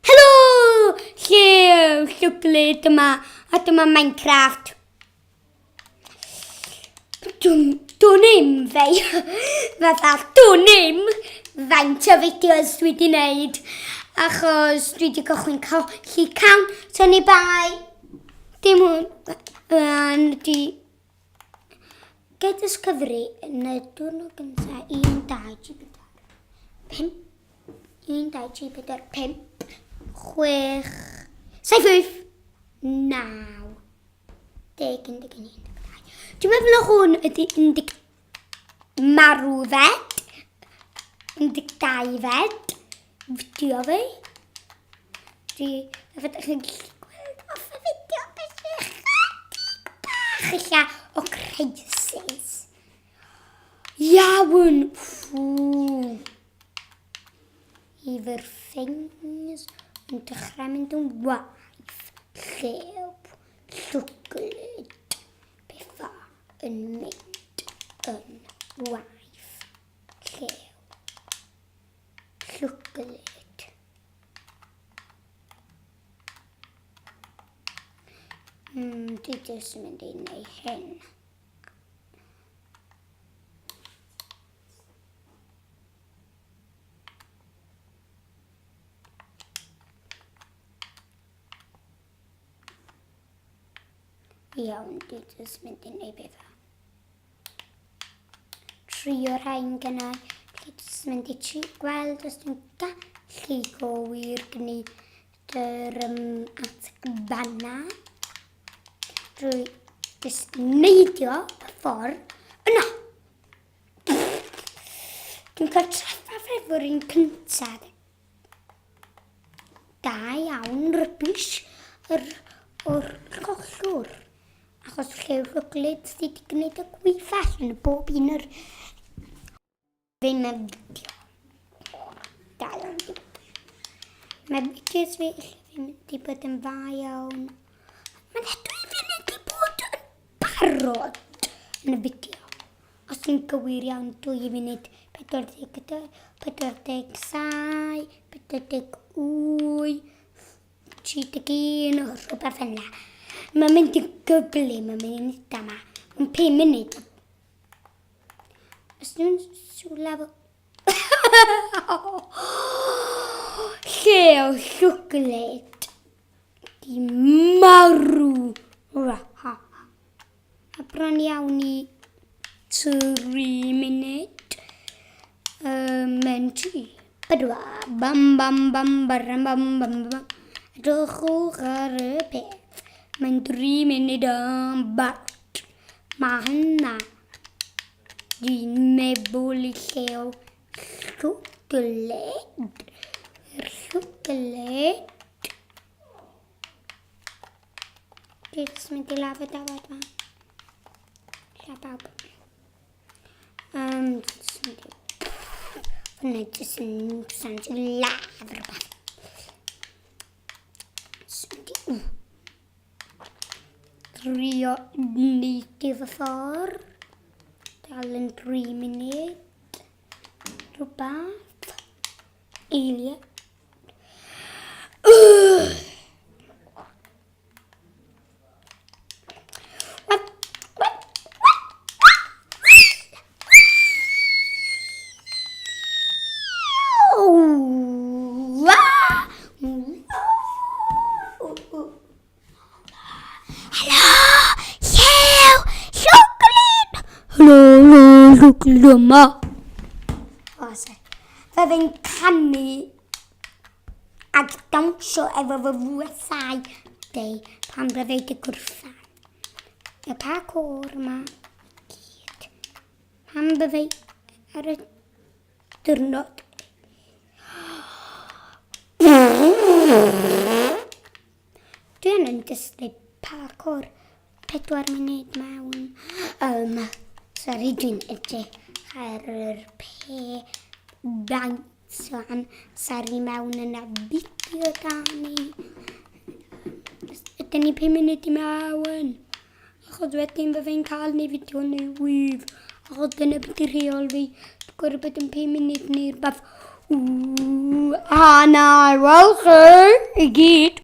Helo! Llew, llwglyd yma. A dyma Minecraft. Dwi'n im fei. Fatha, dwi'n im faint o fideos dwi wedi wneud. Achos dwi wedi cychwyn colli count. So ni bai. Dim hwn ydi gyd ysgyfru yn y diwrnod gyntaf 1, 2, 3, 4, 5 1, 2, 3, 4, 5 6 7, 8 9 10, 11, 12. Dwi'n meddwl o hwn ydi 11 marwfed 12 fed fideo fi. Ydych chi'n gweld off y fideo beth bach illa o crisis. Iawn. Efo'r things yn dechrau mynd yn waith. Llew, llwglyd, beth yn mynd yn waith. Llew, llwglyd. Dwi jyst yn mynd i wneud hyn. Iawn, dwi jyst mynd i wneud beth. Trio rhain gynnau. Dwi jyst mynd i gweld os dwi'n gallu gywir gwneud yr atgbanna. Drwy jyst neidio y ffordd yna. Dwi'n cael traffa efo'r un cyntaf. Da iawn, rybys o'r collwr. Achos llew llwglyd sydd wedi gwneud y gwyth allan y bob un o'r fe'n y fideo. Da iawn. Mae fideos fi lle mynd i bod yn dda iawn. Mae'n edrych fi mynd i bod yn barod yn y fideo. Os ti'n gywir iawn 2 munud 40, 47, 48, 31 o rhywbeth yna. Mae'n mynd i gyblu, mae'n mynd i dama. Mae'n 5 munud. Os dwi'n sŵla fo... Llew llwglyd. Di marw. A bron iawn i 3 munud. Mynd i 4. Bam bam bam baram bam bam bam. Edrychwch ar y peth. Mae'n 3 munud yn barod. Mae hynna. Dwi'n meddwl i llew llwglyd. Llwglyd. Dwi'n mynd i lafo dafod ma. Lla bawb. Hwna jyst yn sand i laf rhywbeth. Trio neidif y ffordd. Dal yn 3 munud. Rhywbeth. Eilia. Lwma. Fe fe'n canu ag dawnsio efo fy fwysau dei pan bydde di gwrthan. Y parkour yma gyd. Pan bydde ar y diwrnod. Dwi'n yn dysgu parkour 4 munud mewn. Sorry, dwi'n edrych ar yr baint sari mewn yn y fideo da ni. Ydyn ni 5 munud i mewn. Achos wedyn fe fe'n cael neu fideo newydd. Achos dyna beth i reol fi. Dwi'n gwrdd bod yn 5 munud neu rhywbeth. Hanna, wel ge, ik eet.